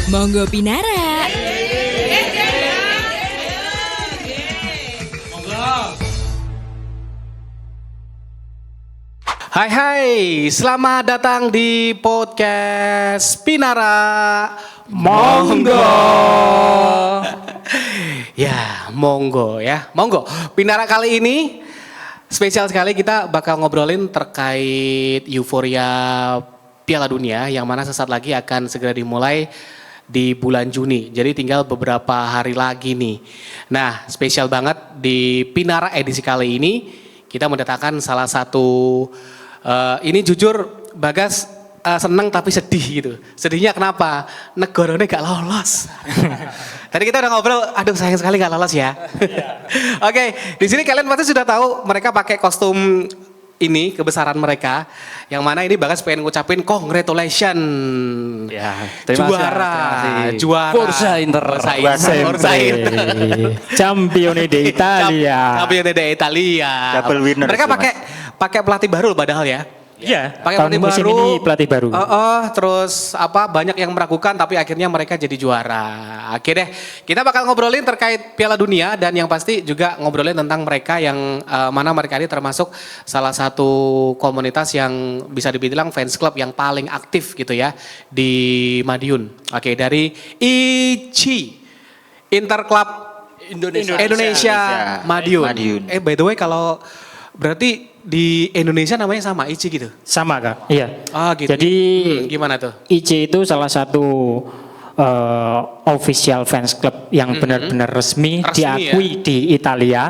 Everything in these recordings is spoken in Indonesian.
Monggo Pinara. Hai, selamat datang di podcast Pinara. Monggo. Monggo. Pinara kali ini spesial sekali, kita bakal ngobrolin terkait euforia Piala Dunia yang mana sesaat lagi akan segera dimulai di bulan Juni. Jadi tinggal beberapa hari lagi nih. Nah, spesial banget di Pinara edisi kali ini kita mendatangkan salah satu ini jujur Bagas seneng tapi sedih gitu. Sedihnya kenapa? Negaranya gak lolos. Tadi kita udah ngobrol, aduh sayang sekali gak lolos ya. Oke, di sini kalian pasti sudah tahu mereka pakai kostum ini, kebesaran mereka. Yang mana ini Bagas pengen ngucapin congratulations. Ya, Juara. Forza Inter. Campione d'Italia. Campione d'Italia. Double winner. Mereka pakai pelatih baru padahal ya. Iya, pakai pelatih musim baru. ini pelatih baru. Terus banyak yang meragukan tapi akhirnya mereka jadi juara. Oke deh, kita bakal ngobrolin terkait Piala Dunia dan yang pasti juga ngobrolin tentang mereka yang mana mereka ini termasuk salah satu komunitas yang bisa dibilang fans club yang paling aktif gitu ya di Madiun. Oke, dari ICI Interclub Indonesia Madiun. By the way kalau berarti di Indonesia namanya sama ICI gitu? Sama Kak, iya. Gitu. Jadi gimana tuh? ICI itu salah satu official fans club yang benar-benar resmi diakui ya? Di Italia.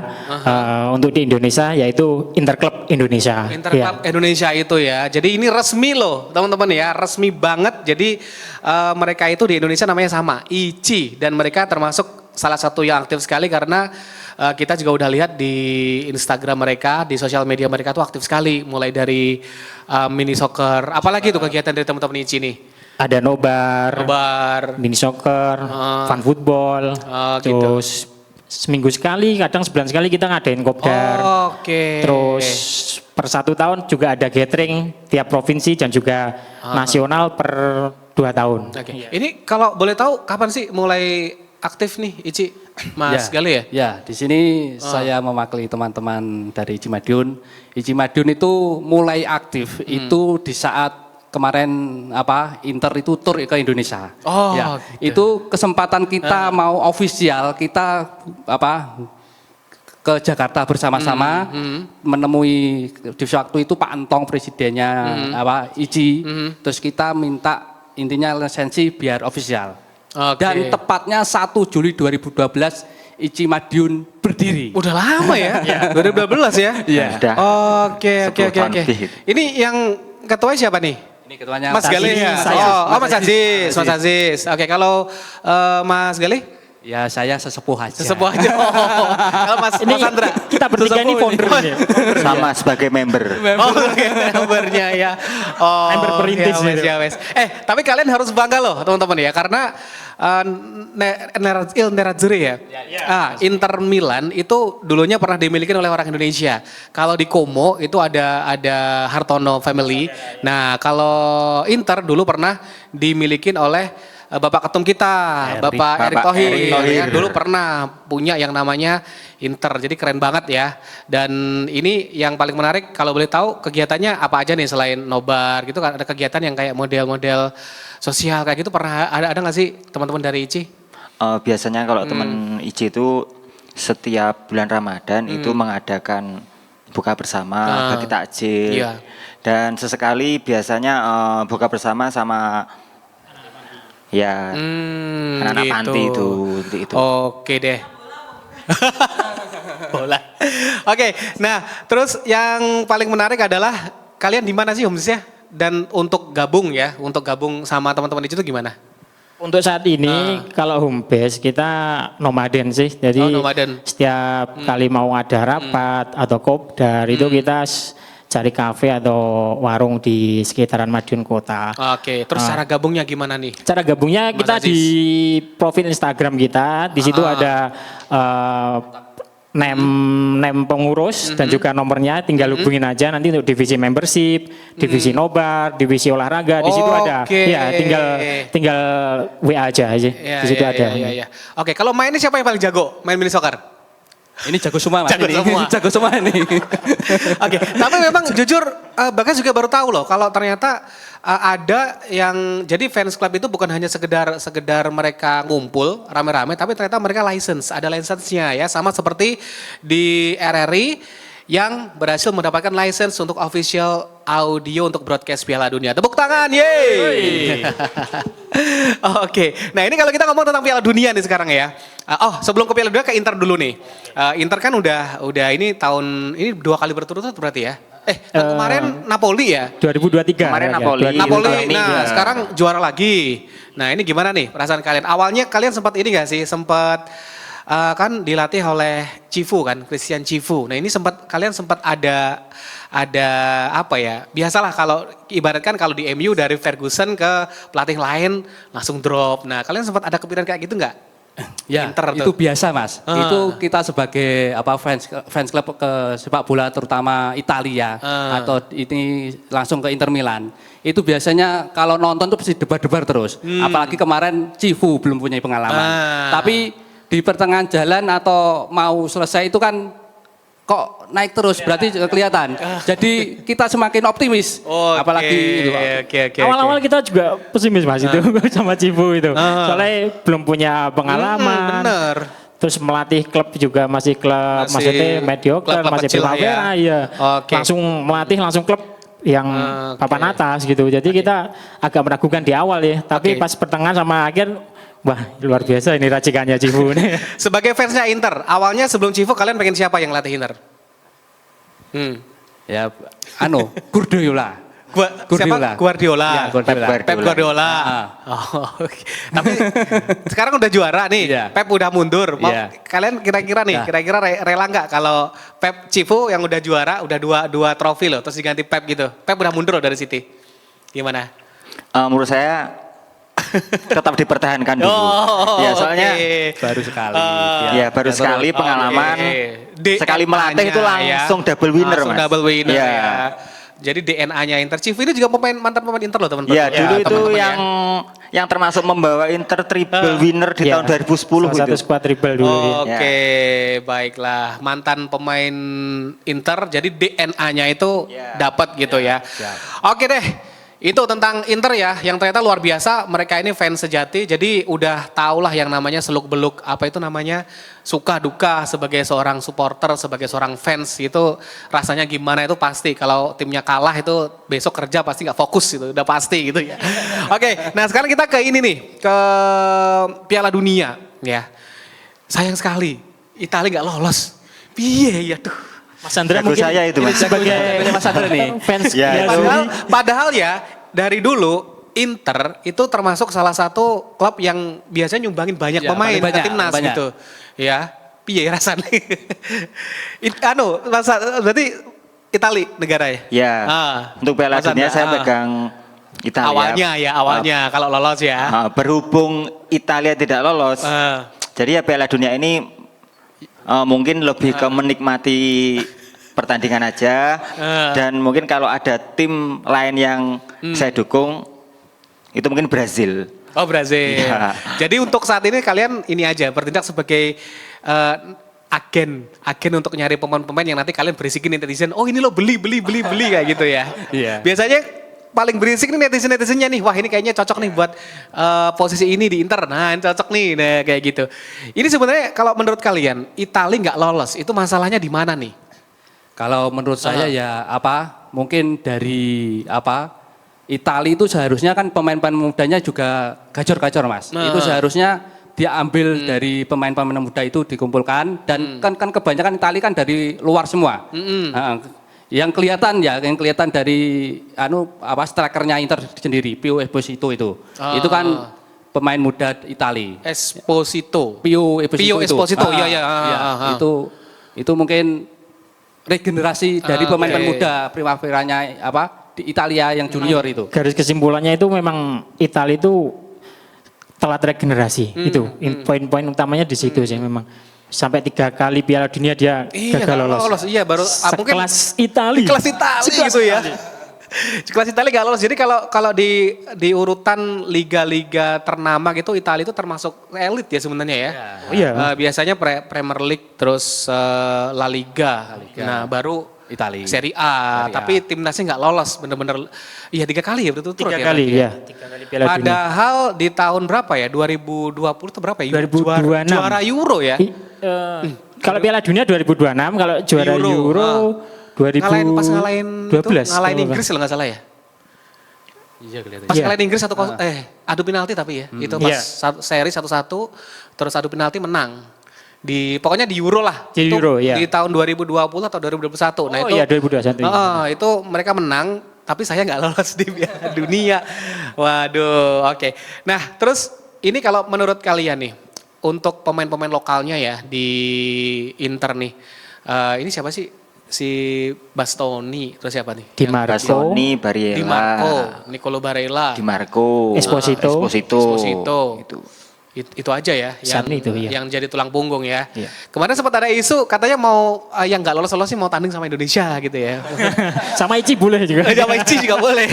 Untuk di Indonesia yaitu Interclub Indonesia. Interclub Indonesia itu ya. Jadi ini resmi loh teman-teman ya, resmi banget. Jadi mereka itu di Indonesia namanya sama, ICI. Dan mereka termasuk salah satu yang aktif sekali karena kita juga udah lihat di Instagram mereka, di sosial media mereka tuh aktif sekali. Mulai dari mini soccer, apalagi tuh kegiatan dari teman-teman ICI nih? Ada nobar, mini soccer, fun football, terus gitu. Seminggu sekali, kadang sebulan sekali kita ngadain kopdar. Terus per 1 tahun juga ada gathering tiap provinsi dan juga nasional per 2 tahun. Ini kalau boleh tahu kapan sih mulai aktif nih ICI? Mas Gali ya? Ya, di sini saya mewakili teman-teman dari ICI Madiun. ICI Madiun itu mulai aktif itu di saat kemarin Inter itu tur ke Indonesia. Gitu. Itu kesempatan kita mau official, kita ke Jakarta bersama-sama menemui di waktu itu Pak Antong presidennya ICI. Terus kita minta intinya lisensi biar official. Dan tepatnya 1 Juli 2012 ICI Madiun berdiri. Udah lama ya? 2012 ya? Iya. Oke. Ini yang ketua siapa nih? Ini ketuanya Mas Galih ya? Mas Aziz. Oke, kalau Mas Galih? Ya saya sesepuh aja. Kalau Mas Andra? Kita bertiga ini founder. Sama sebagai member. Membernya ya. Member perintis ya. Tapi kalian harus bangga loh teman-teman ya. Karena Il Nerazzurri ya. Inter Milan itu dulunya pernah dimiliki oleh orang Indonesia. Kalau di Como itu ada Hartono family. Nah kalau Inter dulu pernah dimiliki oleh Bapak Ketum kita, Bapak Erick Thohir. Ya, dulu pernah punya yang namanya Inter, jadi keren banget ya. Dan ini yang paling menarik kalau boleh tahu kegiatannya apa aja nih selain nobar gitu kan, ada kegiatan yang kayak model-model sosial kayak gitu pernah ada nggak sih teman-teman dari ICI? Biasanya kalau teman ICI itu setiap bulan Ramadan itu mengadakan buka bersama, bagi takjil. Iya. Dan sesekali biasanya buka bersama sama anak-anak gitu. panti itu. Oke deh. Bola. Oke, nah terus yang paling menarik adalah kalian di mana sih homesnya? Dan untuk gabung sama teman-teman itu gimana? Untuk saat ini kalau home base kita nomaden sih. Jadi setiap kali mau ada rapat atau kopdar itu kita cari kafe atau warung di sekitaran Madiun Kota. Oke, terus cara gabungnya gimana nih? Cara gabungnya kita di profil Instagram kita, di situ ada nem pengurus dan juga nomornya, tinggal hubungin aja nanti untuk divisi membership, divisi nobar, divisi olahraga di situ ada. Ya, tinggal WA aja di situ ada. Oke, kalau main ini siapa yang paling jago main mini soccer? Ini jago semua Mas. Jago semua ini. Oke, tapi memang jujur Bagas juga baru tahu loh kalau ternyata ada yang jadi fans club itu bukan hanya sekedar mereka ngumpul rame-rame, tapi ternyata mereka ada license-nya ya, sama seperti di RRI yang berhasil mendapatkan license untuk official audio untuk broadcast Piala Dunia. Tepuk tangan, yeay! Oke, nah ini kalau kita ngomong tentang Piala Dunia nih sekarang ya. Sebelum ke Piala Dunia ke Inter dulu nih. Inter kan udah ini tahun ini 2 kali berturut-turut berarti ya. Kemarin Napoli ya? 2023. Kemarin Napoli. Nah sekarang juara lagi. Nah ini gimana nih perasaan kalian? Awalnya kalian sempat ini gak sih? Kan dilatih oleh Cifu kan, Christian Cifu. Nah ini kalian sempat ada apa ya? Biasalah kalau ibaratkan kalau di MU dari Ferguson ke pelatih lain langsung drop. Nah kalian sempat ada kepikiran kayak gitu nggak? Ya, Inter itu biasa Mas. Itu kita sebagai fans klub ke sepak bola terutama Italia atau ini langsung ke Inter Milan. Itu biasanya kalau nonton tuh pasti debar-debar terus. Apalagi kemarin Cifu belum punya pengalaman. Tapi di pertengahan jalan atau mau selesai itu kan kok naik terus, berarti kelihatan. Jadi kita semakin optimis. Apalagi itu. Awal-awal kita juga pesimis Mas itu sama Cifu itu. Soalnya belum punya pengalaman. Bener. Terus melatih klub juga masih klub maksudnya mediocre, masih primavera ya. Langsung melatih langsung klub yang papan atas gitu. Jadi kita agak meragukan di awal ya, tapi pas pertengahan sama akhir wah luar biasa ini racikannya Cifu nih. Sebagai fansnya Inter, awalnya sebelum Cifu kalian pengen siapa yang latih Inter? Ya, Guardiola. Guardiola. Ya, Pep Guardiola. Tapi sekarang udah juara nih, Pep udah mundur. Kalian kira-kira rela nggak kalau Pep Cifu yang udah juara, udah dua trofi loh, terus diganti Pep gitu. Pep udah mundur loh dari City. Gimana? Menurut saya tetap dipertahankan dulu. Ya soalnya baru sekali. Baru sekali pengalaman. Sekali melatih itu langsung double winner Mas. Double winner ya. Jadi DNA-nya Inter. Cifu ini juga mantan pemain Inter loh teman-teman. Ya dulu itu yang termasuk membawa Inter triple winner di tahun 2010 itu. Satu squad triple dulu. Baiklah. Mantan pemain Inter, jadi DNA-nya itu dapat gitu ya. Oke deh. Itu tentang Inter ya, yang ternyata luar biasa. Mereka ini fans sejati, jadi udah tahulah yang namanya seluk-beluk, apa itu namanya, suka duka sebagai seorang supporter, sebagai seorang fans itu rasanya gimana itu pasti. Kalau timnya kalah itu besok kerja pasti nggak fokus itu, udah pasti gitu ya. Oke, nah sekarang kita ke ini nih, ke Piala Dunia ya. Sayang sekali, Italia nggak lolos. Piye ya tuh. Mas Andra mungkin saya itu Mas. Sebagai Mas Andra nih fans padahal ya dari dulu Inter itu termasuk salah satu klub yang biasanya nyumbangin banyak pemain ke timnas gitu. Ya, piye rasanya? Berarti Itali negara ya? Ya. Untuk Piala Dunia saya pegang Italia. Awalnya kalau lolos ya. Berhubung Italia tidak lolos. Jadi ya Piala Dunia ini mungkin lebih ke menikmati pertandingan aja dan mungkin kalau ada tim lain yang saya dukung itu mungkin Brazil. Oh Brazil. Ya. Jadi untuk saat ini kalian ini aja bertindak sebagai agen untuk nyari pemain-pemain yang nanti kalian berisikin netizen. Oh ini lo beli kayak gitu ya. Iya. Biasanya paling berisik nih netizen-netizennya nih, wah ini kayaknya cocok nih buat posisi ini di Inter, nah ini cocok nih, nah kayak gitu. Ini sebenarnya kalau menurut kalian, Italia nggak lolos, itu masalahnya di mana nih? Kalau menurut saya mungkin dari Italia itu seharusnya kan pemain-pemain mudanya juga gacor-gacor Mas. Itu seharusnya dia ambil dari pemain-pemain muda itu dikumpulkan dan kan kebanyakan Italia kan dari luar semua. Yang kelihatan dari strikernya Inter sendiri, Pio Esposito itu. Itu kan pemain muda Italia. Pio Esposito. Itu mungkin regenerasi dari pemain-pemain muda primaveranya di Italia yang junior itu. Garis kesimpulannya itu memang Italia itu telat regenerasi. Itu poin-poin utamanya di situ sih memang. sampai 3 kali Piala Dunia dia gagal lolos. Iya, baru mungkin sekelas Itali. Kelas Itali gitu ya. Kelas Italia gak lolos. Jadi kalau di urutan liga-liga ternama gitu, Italia itu termasuk elit ya sebenarnya ya. Iya. Biasanya Premier League, terus La Liga. Nah baru Italia. Serie A. Tapi timnasnya nggak lolos, bener-bener. Iya 3 kali ya betul-betul. 3 kali ya. 3 kali Piala Dunia. Padahal di tahun berapa ya? 2020 itu berapa ya? 2026. Juara Euro ya. Kalau Piala Dunia 2026, kalau juara Euro 2012. Ngalahin Inggris kalau nggak salah ya. Iya kelihatan. Pas ngalahin Inggris adu penalti tapi ya. Itu pas seri 1-1 terus adu penalti menang. Pokoknya di Euro lah. Di Euro ya. Di tahun 2020 atau 2021. Nah itu iya 2021. itu mereka menang tapi saya nggak lolos di Piala Dunia. Waduh, oke. Nah, terus ini kalau menurut kalian nih untuk pemain-pemain lokalnya ya di Inter nih. Ini siapa sih? Si Bastoni, terus siapa nih? Di Marco, Bastoni, Barella, Di Marco, Nicolo Barella, Di Marco, Esposito. Itu aja ya yang jadi tulang punggung ya. Iya. Kemarin sempat ada isu katanya mau yang nggak lolos sih mau tanding sama Indonesia gitu ya. Sama Ici boleh juga. Sama Ici juga boleh.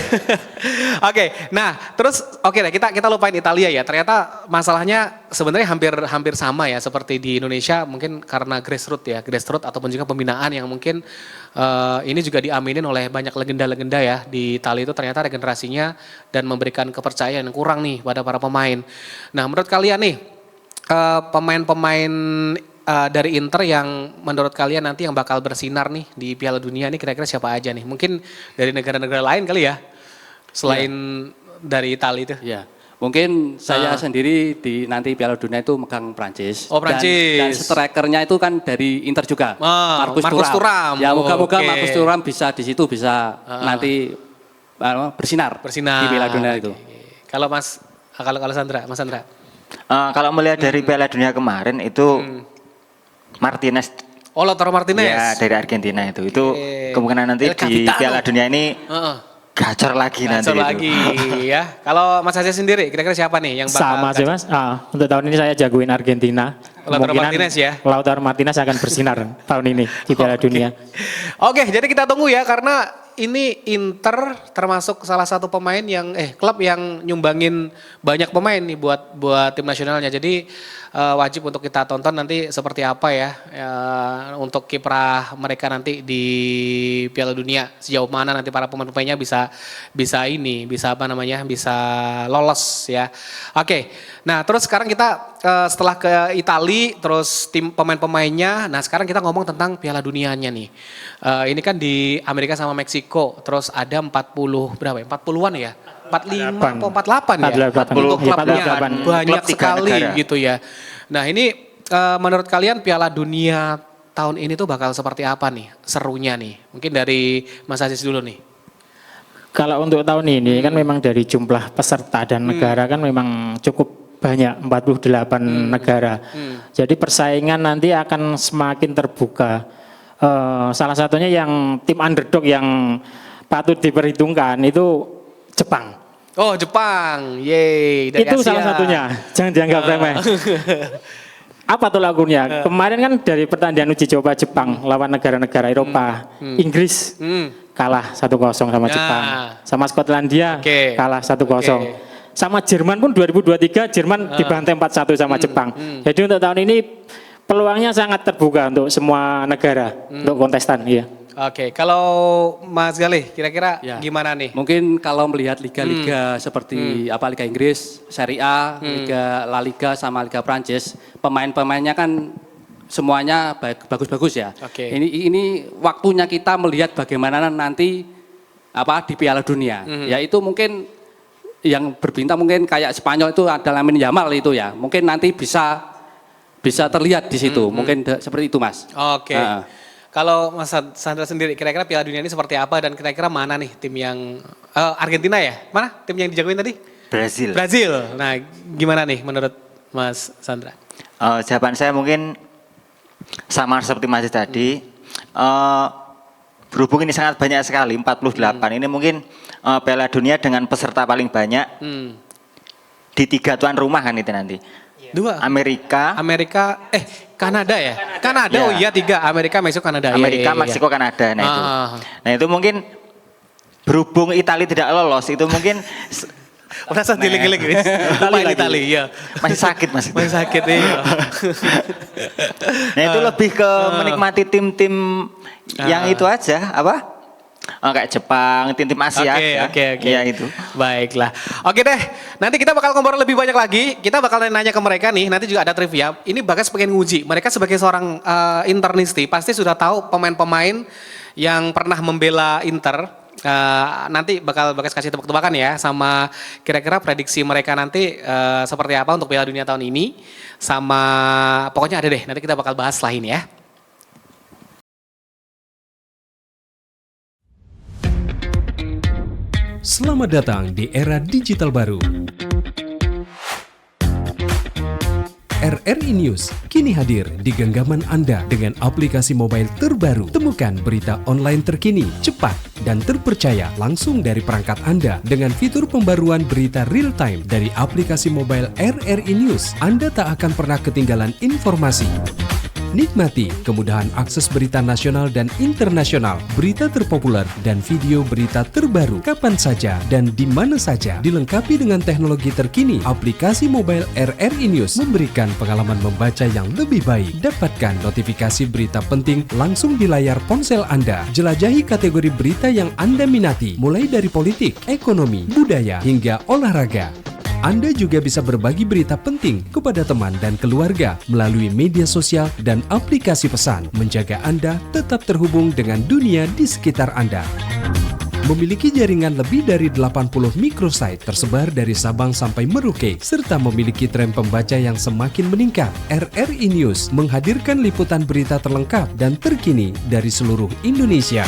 Oke, nah terus deh kita lupain Italia ya. Ternyata masalahnya sebenarnya hampir sama ya seperti di Indonesia, mungkin karena grassroots ataupun juga pembinaan yang mungkin ini juga diaminin oleh banyak legenda-legenda ya. Di Italia itu ternyata regenerasinya dan memberikan kepercayaan yang kurang nih pada para pemain. Nah menurut kalian nih pemain-pemain dari Inter yang menurut kalian nanti yang bakal bersinar nih di Piala Dunia nih kira-kira siapa aja nih? Mungkin dari negara-negara lain kali ya selain dari Italia itu. Ya. Mungkin saya sendiri di nanti Piala Dunia itu megang Prancis. Oh Prancis. Dan strikernya itu kan dari Inter juga. Marcus Thuram. Ya moga-moga Marcus Thuram bisa di situ bisa nanti bersinar di Piala Dunia itu. Kalau Mas Sandra. Kalau melihat dari Piala Dunia kemarin itu Martinez. Oh Lautaro Martinez. Ya dari Argentina itu. Itu kemungkinan nanti di Piala Dunia ini gacor lagi nanti. Gacor lagi ya. Kalau Mas Hasil sendiri kira-kira siapa nih yang bakal sama sih Mas. Untuk tahun ini saya jagoin Argentina. Lautaro Martinez ya. Lautaro Martinez akan bersinar tahun ini di Piala Dunia. Oke, jadi kita tunggu ya karena ini Inter termasuk salah satu pemain yang klub yang nyumbangin banyak pemain nih buat tim nasionalnya. Jadi wajib untuk kita tonton nanti seperti apa ya untuk kiprah mereka nanti di Piala Dunia, sejauh mana nanti para pemain-pemainnya bisa lolos ya. Oke. Nah, terus sekarang kita setelah ke Italia terus tim pemain-pemainnya, nah sekarang kita ngomong tentang Piala Dunianya nih. Ini kan di Amerika sama Meksiko, terus ada 40 berapa ya? 40-an ya? 45 atau 48 ya? 48. Untuk klubnya 48. banyak Klub 3 sekali negara. gitu ya. Nah ini menurut kalian Piala Dunia tahun ini tuh bakal seperti apa nih serunya nih? Mungkin dari Mas Aziz dulu nih. Kalau untuk tahun ini kan memang dari jumlah peserta dan negara kan memang cukup banyak, 48 negara. Jadi persaingan nanti akan semakin terbuka. Salah satunya yang tim underdog yang patut diperhitungkan itu Jepang. Oh Jepang, yeay dari Itu Asia. salah satunya, jangan dianggap remeh. Apa tuh lagunya? Kemarin kan dari pertandingan uji coba Jepang lawan negara-negara Eropa, Inggris kalah 1-0 sama Jepang, sama Skotlandia kalah 1-0. Sama Jerman pun 2023 Jerman dibantai 4-1 sama Jepang. Jadi untuk tahun ini peluangnya sangat terbuka untuk semua negara, untuk kontestan. Iya. Oke, kalau Mas Galih kira-kira gimana nih? Mungkin kalau melihat liga-liga seperti Liga Inggris, Serie A, Liga La Liga sama Liga Prancis, pemain-pemainnya kan semuanya bagus-bagus ya. Oke. Ini waktunya kita melihat bagaimana nanti di Piala Dunia. Yaitu mungkin yang berbintang mungkin kayak Spanyol itu ada Lamine Yamal itu ya. Mungkin nanti bisa terlihat di situ. Mungkin seperti itu Mas. Oke. Kalau Mas Sandra sendiri kira-kira Piala Dunia ini seperti apa dan kira-kira mana nih tim yang Argentina ya? Mana tim yang dijagoin tadi? Brazil. Nah, gimana nih menurut Mas Sandra? Jawaban saya mungkin sama seperti Mas tadi. Berhubung ini sangat banyak sekali, 48. Ini mungkin Piala Dunia dengan peserta paling banyak di 3 tuan rumah kan itu nanti. 2. Amerika, Kanada ya? Kanada, oh iya 3. Amerika, Meksiko, Kanada. Amerika, Iya. Meksiko, Kanada. Nah itu. Nah itu mungkin berhubung Italia tidak lolos, itu mungkin Merasa diling-iling guys. Lupain Italia, iya. masih sakit Mas. Masih sakit, iya. Nah itu lebih ke menikmati tim-tim yang itu aja, apa? Kayak Jepang, tim-tim Asia. Oke. Iya itu. Baiklah. Oke deh, nanti kita bakal ngobrol lebih banyak lagi. Kita bakal nanya ke mereka nih, nanti juga ada trivia. Ini Bagas pengen nguji. Mereka sebagai seorang internisti, pasti sudah tahu pemain-pemain yang pernah membela Inter. Nanti bakal Bagas kasih tebak-tebakan ya, sama kira-kira prediksi mereka nanti seperti apa untuk Piala Dunia tahun ini. Sama pokoknya ada deh, nanti kita bakal bahas setelah ini ya. Selamat datang di era digital baru. RRI News kini hadir di genggaman Anda dengan aplikasi mobile terbaru. Temukan berita online terkini, cepat, dan terpercaya langsung dari perangkat Anda dengan fitur pembaruan berita real time dari aplikasi mobile RRI News. Anda tak akan pernah ketinggalan informasi. Nikmati kemudahan akses berita nasional dan internasional, berita terpopuler, dan video berita terbaru kapan saja dan di mana saja. Dilengkapi dengan teknologi terkini, aplikasi mobile RRI News memberikan pengalaman membaca yang lebih baik. Dapatkan notifikasi berita penting langsung di layar ponsel Anda. Jelajahi kategori berita yang Anda minati, mulai dari politik, ekonomi, budaya, hingga olahraga. Anda juga bisa berbagi berita penting kepada teman dan keluarga melalui media sosial dan aplikasi pesan, menjaga Anda tetap terhubung dengan dunia di sekitar Anda. Memiliki jaringan lebih dari 80 microsite tersebar dari Sabang sampai Merauke, serta memiliki tren pembaca yang semakin meningkat. RRI News menghadirkan liputan berita terlengkap dan terkini dari seluruh Indonesia.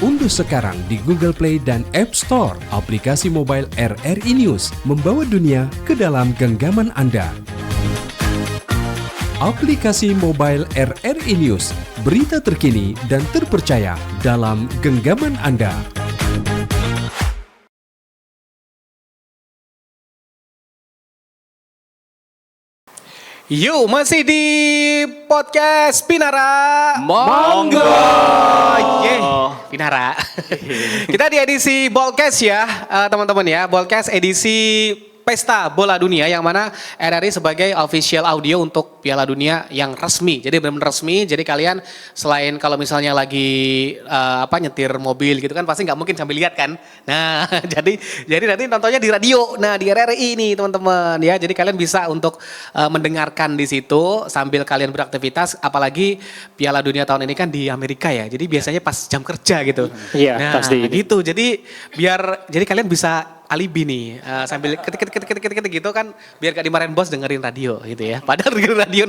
Unduh sekarang di Google Play dan App Store aplikasi mobile RRI News, membawa dunia ke dalam genggaman Anda. Aplikasi mobile RRI News, berita terkini dan terpercaya dalam genggaman Anda. Yuk, masih di podcast Pinara. Monggo. Pinara. Kita di edisi Bolcast ya, teman-teman ya. Bolcast edisi Pesta Bola Dunia yang mana RRI sebagai official audio untuk Piala Dunia yang resmi. Jadi benar-benar resmi. Jadi kalian selain kalau misalnya lagi nyetir mobil gitu kan pasti nggak mungkin sambil lihat kan. Nah, jadi nanti nontonnya di radio. Nah, di RRI ini teman-teman ya. Jadi kalian bisa untuk mendengarkan di situ sambil kalian beraktivitas, apalagi Piala Dunia tahun ini kan di Amerika ya. Jadi biasanya pas jam kerja gitu. Iya, nah, pasti. gitu. Jadi jadi kalian bisa alibi nih sambil ketik gitu kan biar gak dimarahin bos dengerin radio gitu ya. Padahal dengerin radio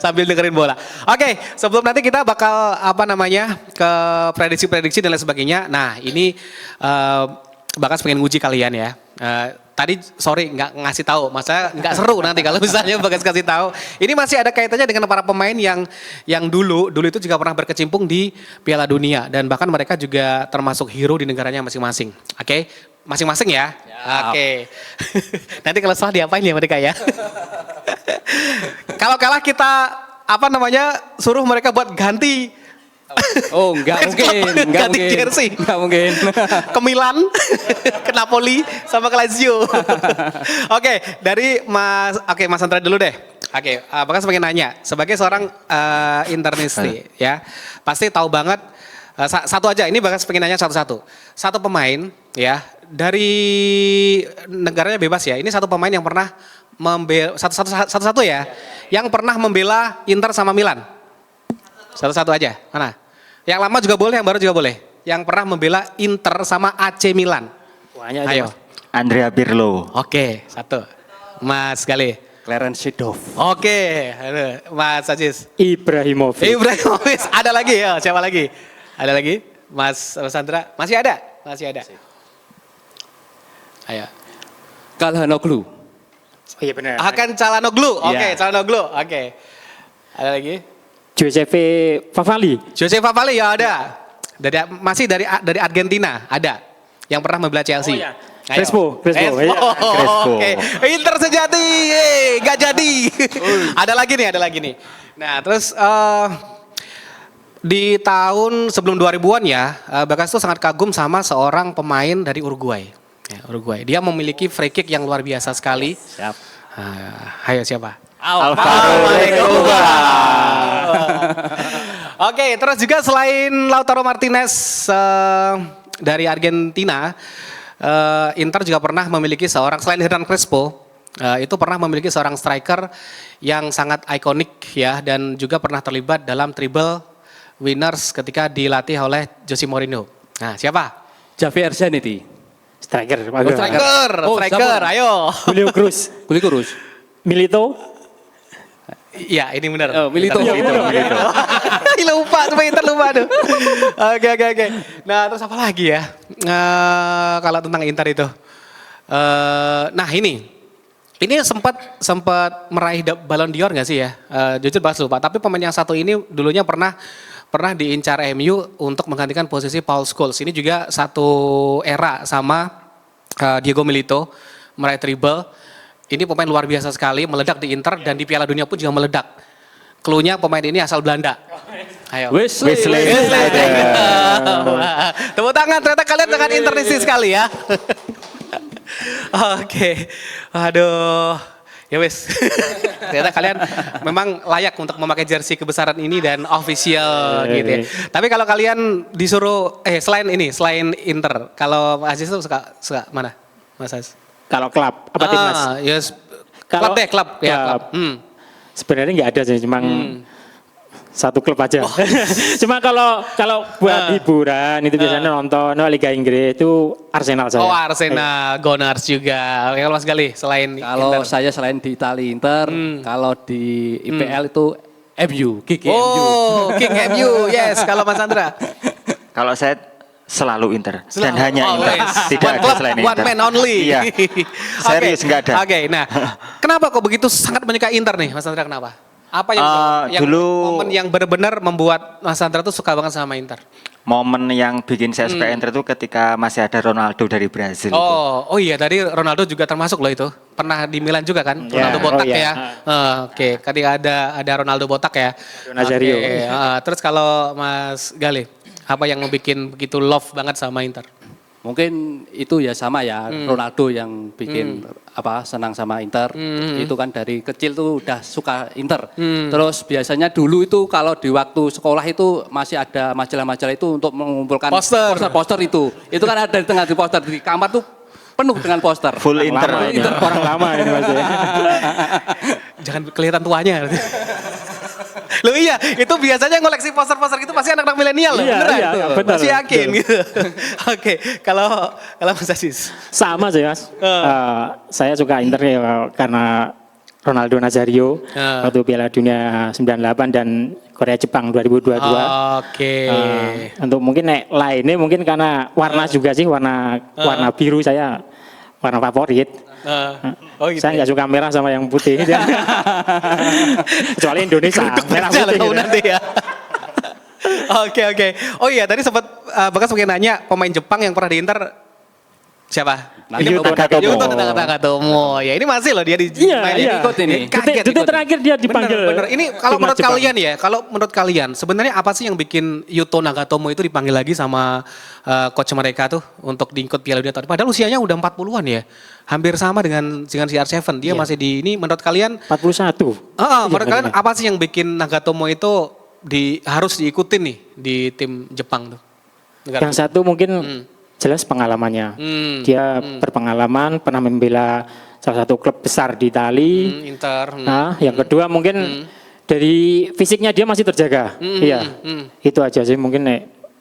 sambil dengerin bola. Oke, sebelum nanti kita bakal ke prediksi-prediksi dan lain sebagainya. Nah, ini Bagas pengen nguji kalian ya. Tadi sorry nggak ngasih tahu, masa nggak seru nanti kalau misalnya Bagas kasih tahu. Ini masih ada kaitannya dengan para pemain yang dulu itu juga pernah berkecimpung di Piala Dunia dan bahkan mereka juga termasuk hero di negaranya masing-masing. Oke, masing-masing ya. Oke. Nanti kalau salah diapain ya mereka ya. Kalau kalah kita suruh mereka buat ganti. Oh, enggak mungkin. Ganti jersey. Enggak mungkin. Ke Milan, ke Napoli, sama ke Lazio. Oke, dari Mas Andra dulu deh. Oke, Bagas pengen nanya, sebagai seorang internisti ya, pasti tahu banget, satu aja, ini Bagas pengen nanya satu-satu. Satu pemain ya, dari negaranya bebas ya, ini satu pemain yang pernah membela, satu-satu ya, yang pernah membela Inter sama Milan. Satu-satu aja, mana? Yang lama juga boleh, yang baru juga boleh. Yang pernah membela Inter sama AC Milan. Banyak Ayo. Andrea Pirlo. Oke, satu. Mas Galih. Clarence Seedorf. Oke, Mas Ajis. Ibrahimovic. Ada lagi ya, siapa lagi? Ada lagi? Mas Sandra, masih ada? Masih ada. Ayo. Calhanoglu. Oh iya benar. Akan Calhanoglu. Oke, Iya. Calhanoglu. Oke. Ada lagi? Giuseppe Favali. Jose Favali ya ada. Masih dari Argentina ada yang pernah membela Chelsea. Oh iya. Crespo. Iya. Crespo. Oke, Inter sejati, gak jadi. Ada lagi nih. Nah, terus di tahun sebelum 2000-an ya, Bagas tuh sangat kagum sama seorang pemain dari Uruguay. Ya, Uruguay. Dia memiliki free kick yang luar biasa sekali. Siap. Ayo siapa? Alvaro Recoba. Oke, terus juga selain Lautaro Martinez dari Argentina, Inter juga pernah memiliki seorang, selain Hernan Crespo, itu pernah memiliki seorang striker yang sangat ikonik ya, dan juga pernah terlibat dalam treble winners ketika dilatih oleh Jose Mourinho. Nah, siapa? Javier Zanetti. Striker. Striker, ayo. Julio Cruz. Milito. Iya, ini benar. Oh, Milito. Lupa, supaya Inter lupa tuh. Oke. Nah, terus apa lagi ya? Kalau tentang Inter itu. Nah, ini sempat meraih Ballon d'Or nggak sih ya? Jujur bahas lupa. Tapi pemain yang satu ini dulunya pernah diincar MU untuk menggantikan posisi Paul Scholes. Ini juga satu era sama Diego Milito, meraih treble. Ini pemain luar biasa sekali, meledak di Inter dan di Piala Dunia pun juga meledak. Cluenya pemain ini asal Belanda. Ayo. Wesley. Tepuk tangan, ternyata kalian dengan Internisi sekali ya. Oke, aduh, ya wes. Ternyata kalian memang layak untuk memakai jersey kebesaran ini dan official gitu ya. Tapi kalau kalian disuruh, selain Inter, kalau Mas Aziz tuh suka mana, Mas Aziz? Kalau klub apa timnas? Yes. Kalau klub. Sebenarnya nggak ada sih, cuma satu klub aja. Cuma kalau buat hiburan itu biasanya nonton Liga Inggris itu Arsenal saya. Oh, Arsenal, Gunners juga. Oke, kalau Mas Gali selain Kalau Inter. saya selain di Italia Inter, kalau di IPL itu MU, King MU. Oh, King MU, yes. Kalau Mas Andra? Kalau saya selalu Inter dan hanya Inter, tidak One ada club, selain one Inter. man only. Iya. Serius nggak ada. Oke, nah, kenapa kok begitu sangat menyukai Inter nih, Mas Andra? Kenapa? Apa yang momen yang benar-benar membuat Mas Andra tuh suka banget sama Inter? Momen yang bikin saya suka Inter itu ketika masih ada Ronaldo dari Brazil. Oh iya, tadi Ronaldo juga termasuk loh itu. Pernah di Milan juga kan? Ronaldo botak ya. Oke, ketika ada Ronaldo botak ya. Nazario. Terus kalau Mas Gali, apa yang membuat begitu love banget sama Inter? Mungkin itu ya sama ya, Ronaldo yang bikin senang sama Inter. Itu kan dari kecil tuh udah suka Inter. Terus biasanya dulu itu kalau di waktu sekolah itu masih ada majalah-majalah itu untuk mengumpulkan poster itu. Itu kan ada di tengah di poster di kamar tuh penuh dengan poster. Full Inter. Orang lama ini Mas. Jangan kelihatan tuanya. Loh iya, itu biasanya ngoleksi poster-poster gitu pasti anak-anak milenial loh. Iya, beneran? iya, betul. Masih yakin gitu. Oke, kalau Mas Aziz. Sama sih Mas. Saya suka Inter ya karena Ronaldo Nazario waktu Piala Dunia 98 dan Korea Jepang 2022. Oke. Untuk mungkin lainnya mungkin karena warna juga sih, warna biru saya warna favorit. Gitu saya nggak suka merah sama yang putih. Kecuali Indonesia, merah putih gitu. Nanti ya. Oke. Oh iya, tadi sempat Bagas mungkin nanya pemain Jepang yang pernah di Inter siapa? Yuto Nagatomo. Ya ini masih loh dia di ikut ini. Detik terakhir dia dipanggil. Bener. Ini kalau menurut kalian sebenarnya apa sih yang bikin Yuto Nagatomo itu dipanggil lagi sama coach mereka tuh untuk diikut Piala Dunia tahun. Padahal usianya udah 40-an ya. Hampir sama dengan CR7. Dia masih di ini, menurut kalian 41. Menurut kalian apa sih yang bikin Nagatomo itu harus diikutin nih di tim Jepang tuh? Yang satu mungkin jelas pengalamannya. Dia berpengalaman, pernah membela salah satu klub besar di Itali. Inter. Nah, yang kedua mungkin dari fisiknya dia masih terjaga. Iya. Itu aja sih mungkin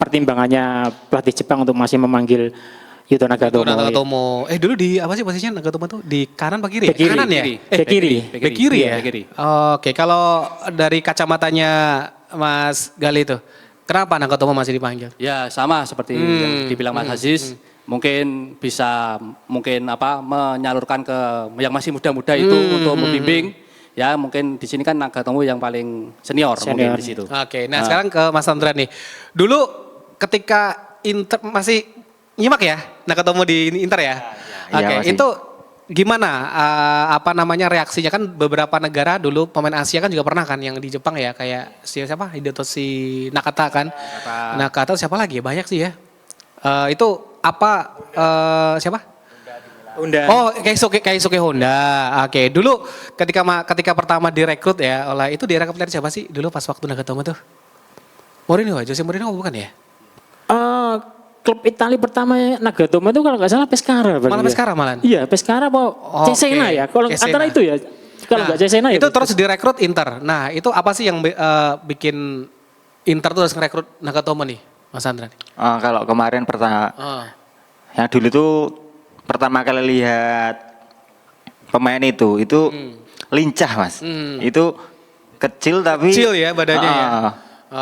pertimbangannya pelatih Jepang untuk masih memanggil Yuto Nagatomo. Dulu di apa sih posisinya Nagatomo tuh di kanan apa kiri? Kiri. Kanan ya? Kiri ya. Oke, kalau dari kacamatanya Mas Gali tuh, kenapa Nagatomo masih dipanggil? Ya sama seperti yang dibilang Mas Aziz. Mungkin bisa menyalurkan ke yang masih muda-muda itu untuk membimbing. Ya mungkin di sini kan Nagatomo yang paling senior. Mungkin di situ. Oke, nah sekarang ke Mas Andra nih. Dulu ketika Inter masih nyimak ya Nagatomo di Inter ya? Oke, itu gimana apa namanya reaksinya, kan beberapa negara dulu pemain Asia kan juga pernah kan yang di Jepang ya, kayak siapa Hideyoshi Nakata kan. Nakata siapa lagi ya, banyak sih ya. Itu apa siapa? Honda. Oh, Keisuke Honda. Oke, dulu ketika pertama direkrut ya oleh itu di era kepelatihan siapa sih dulu pas waktu Nagatomo tuh? Mourinho, Jose Mourinho bukan ya? Klub Italia pertama Nagatomo itu kalau nggak salah Pescara. Malah Pescara malah. Iya, Pescara apa Cesena ya? Kalau antara itu ya. Kalau nggak Cesena ya. Itu terus direkrut Inter. Nah, itu apa sih yang bikin Inter tuh harus ngerekrut Nagatomo nih, Mas Andra? Kalau kemarin yang dulu tuh pertama kali lihat pemain itu lincah, Mas. Itu kecil tapi kecil ya badannya ya.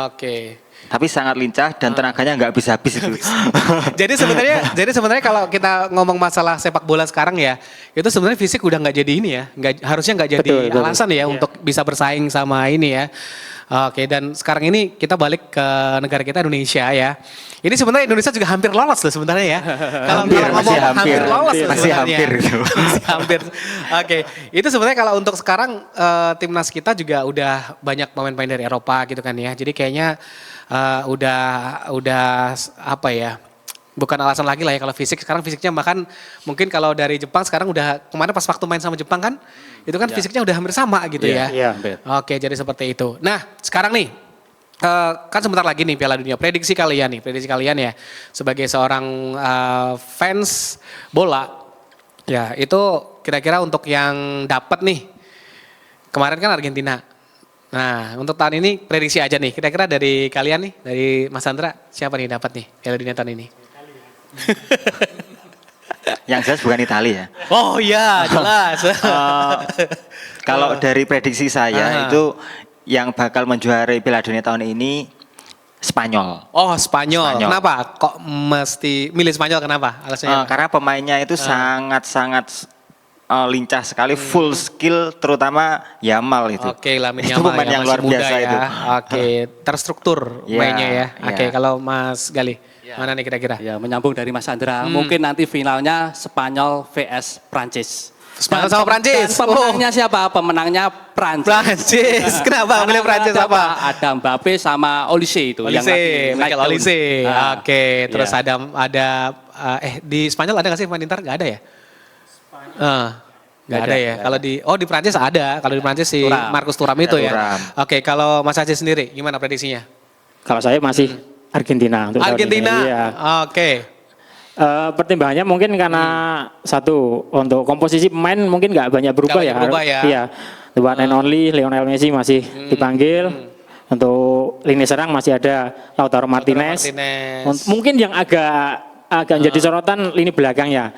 Oke. Tapi sangat lincah dan tenaganya nggak habis-habis itu. jadi sebenarnya kalau kita ngomong masalah sepak bola sekarang ya, itu sebenarnya fisik udah nggak jadi ini ya, harusnya nggak jadi alasan ya untuk bisa bersaing sama ini ya. Oke, dan sekarang ini kita balik ke negara kita Indonesia ya. Ini sebenarnya Indonesia juga hampir lolos loh sebenarnya ya. Kalau ngomong hampir lolos masih hampir. Masih hampir. Oke, itu sebenarnya kalau untuk sekarang timnas kita juga udah banyak pemain-pemain dari Eropa gitu kan ya. Jadi kayaknya udah apa ya? Bukan alasan lagi lah ya kalau fisik, sekarang fisiknya bahkan mungkin kalau dari Jepang sekarang udah kemarin pas waktu main sama Jepang kan itu kan fisiknya udah hampir sama gitu ya. Oke, jadi seperti itu. Nah sekarang nih kan sebentar lagi nih Piala Dunia, prediksi kalian ya sebagai seorang fans bola ya, itu kira-kira untuk yang dapat nih kemarin kan Argentina. Nah untuk tahun ini prediksi aja nih, kira-kira dari kalian nih, dari Mas Andra siapa nih dapat nih Piala Dunia tahun ini? Yang jelas bukan Italia ya. Oh iya jelas. Kalau dari prediksi saya itu yang bakal menjuarai Piala Dunia tahun ini Spanyol. Oh Spanyol. Kenapa? Kok mesti milih Spanyol, kenapa? Alasannya? Karena pemainnya itu sangat lincah sekali, full skill, terutama Yamal itu. Oke, Lamine Yamal. Itu pemain yang luar biasa ya. itu. Oke, terstruktur mainnya ya. Oke, kalau Mas Gali, mana nih kira-kira? Ya, menyambung dari Mas Andra, mungkin nanti finalnya Spanyol vs Prancis. Spanyol sama Prancis. Pemenangnya siapa? Pemenangnya Prancis. Prancis. Kenapa milih Prancis apa? Ada Mbappe sama Olise itu. Michael Olise. Oke, terus ada di Spanyol ada nggak sih pemain Inter? Nggak ada ya? Nggak ada ya. Kalau di Prancis ada. Kalau di Prancis si Marcus Thuram itu ya. Oke, kalau Mas Haji sendiri gimana prediksinya? Kalau saya masih Argentina. Untuk Argentina. Iya. Oke. Pertimbangannya mungkin karena satu, untuk komposisi pemain mungkin nggak banyak berubah ya. Iya. The one and only Lionel Messi masih dipanggil. Untuk lini serang masih ada Lautaro Martinez. Mungkin yang agak jadi sorotan lini belakang ya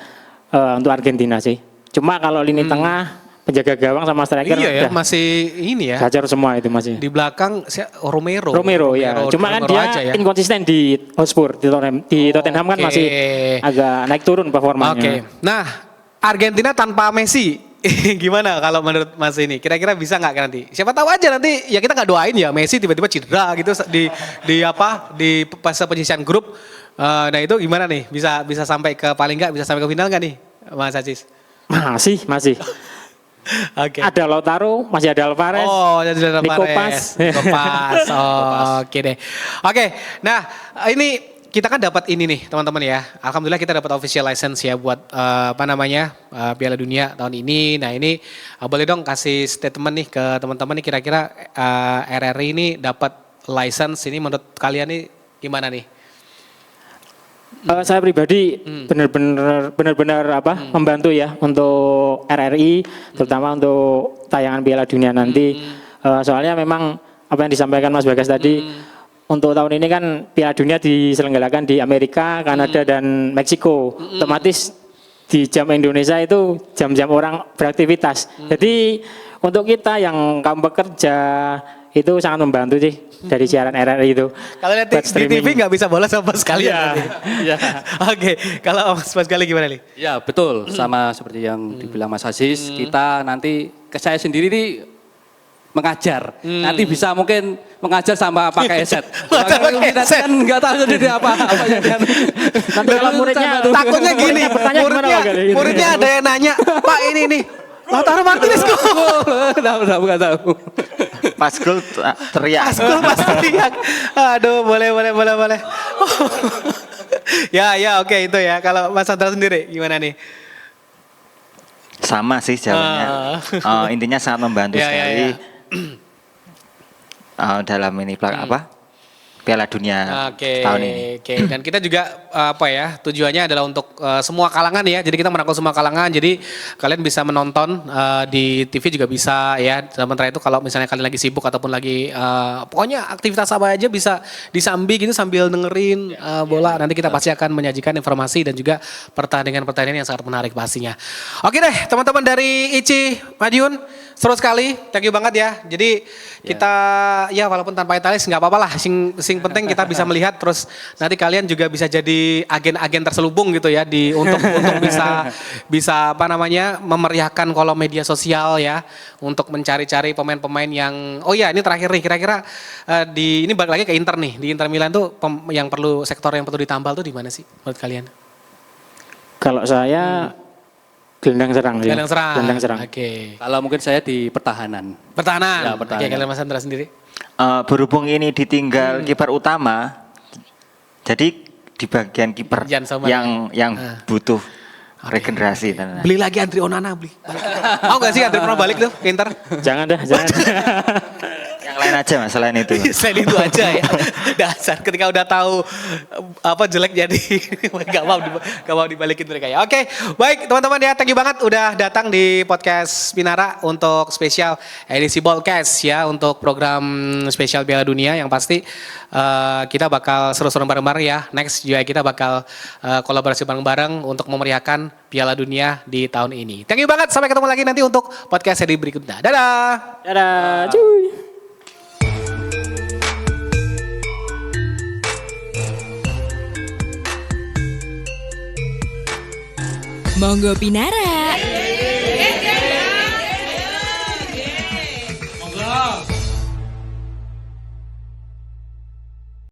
untuk Argentina sih. Cuma kalau lini tengah, penjaga gawang sama striker iya ya, masih ini ya. Gacor semua itu masih. Di belakang Romero ya. Cuma kan dia inkonsisten di Hotspur, di Tottenham kan masih agak naik turun performanya. Oke. Nah, Argentina tanpa Messi gimana kalau menurut Mas ini? Kira-kira bisa nggak nanti? Siapa tahu aja nanti ya kita nggak doain ya Messi tiba-tiba cedera gitu di fase penyisihan grup. Nah itu gimana nih? Bisa sampai ke paling nggak bisa sampai ke final nggak nih, Mas Aziz? Masih. Oke. Ada Lautaro, masih ada Alvarez. Oh, ada Alvarez. Nico Paz. Oke deh. Oke. Nah, ini kita kan dapat ini nih, teman-teman ya. Alhamdulillah kita dapat official license ya buat Piala Dunia tahun ini. Nah, ini boleh dong kasih statement nih ke teman-teman nih, kira-kira RRI ini dapat license ini menurut kalian nih gimana nih? Saya pribadi benar-benar membantu ya untuk RRI, terutama untuk tayangan Piala Dunia nanti. Soalnya memang apa yang disampaikan Mas Bagas tadi, untuk tahun ini kan Piala Dunia diselenggarakan di Amerika, Kanada dan Meksiko. Otomatis di jam Indonesia itu jam-jam orang beraktivitas. Jadi untuk kita yang kaum pekerja itu sangat membantu sih dari siaran RRI itu. Kalau lihat di TV nggak bisa bola sama sekali ya. Oke, kalau Mas Gali gimana nih? Ya betul, sama seperti yang dibilang Mas Aziz, kita nanti saya sendiri nih mengajar. Nanti bisa mungkin mengajar sama pakai headset. Mengajar pakai headset. Kan nggak tahu sendiri apa yang dia. Nanti kalau muridnya Takutnya gini, muridnya ada yang nanya, Pak ini nih, Lautaro Martinez kok. Nggak tahu. Pas gol teriak. Pas teriak. Aduh, boleh. Ya, oke itu ya. Kalau Mas Sandra sendiri gimana nih? Sama sih jawabannya. Intinya sangat membantu sekali. Dalam ini Piala Dunia tahun ini. Oke. Dan kita juga tujuannya adalah untuk semua kalangan ya. Jadi kita merangkul semua kalangan. Jadi kalian bisa menonton di TV juga bisa ya. Sementara itu kalau misalnya kalian lagi sibuk ataupun lagi pokoknya aktivitas apa aja bisa disambi gitu sambil dengerin bola. Nanti kita pasti akan menyajikan informasi dan juga pertandingan-pertandingan yang sangat menarik pastinya. Oke deh teman-teman dari ICI Madiun. Seru sekali, thank you banget ya. Jadi kita ya walaupun tanpa Italis nggak apa-apa lah. Sing penting kita bisa melihat terus nanti kalian juga bisa jadi agen-agen terselubung gitu ya untuk bisa memeriahkan kolom media sosial ya untuk mencari-cari pemain-pemain yang ini terakhir nih kira-kira ini balik lagi ke Inter nih. Di Inter Milan tuh sektor yang perlu ditambal tuh di mana sih menurut kalian? Kalau saya gelandang serang. Oke. Kalau mungkin saya di pertahanan. Pertahanan. Ya, pertahanan. Oke, kalian Mas Andra sendiri? Berhubung ini ditinggal kiper utama, jadi di bagian kiper yang butuh regenerasi. Beli lagi Andri Onana beli. Mau gak sih Andri pernah balik tuh ke Inter? Jangan. Yang lain aja mas, selain itu. Selain itu aja ya. Dasar ketika udah tahu jelek jadi gak mau dibalikin mereka ya. Oke, baik teman-teman ya, thank you banget udah datang di podcast Pinara untuk spesial edisi Ballcast ya, untuk program spesial Piala Dunia yang pasti kita bakal seru-seru bareng-bareng ya. Next juga kita bakal kolaborasi bareng-bareng untuk memeriahkan Piala Dunia di tahun ini. Thank you banget, sampai ketemu lagi nanti untuk podcast seri berikutnya. Dadah. Cuy. Monggo Pinara.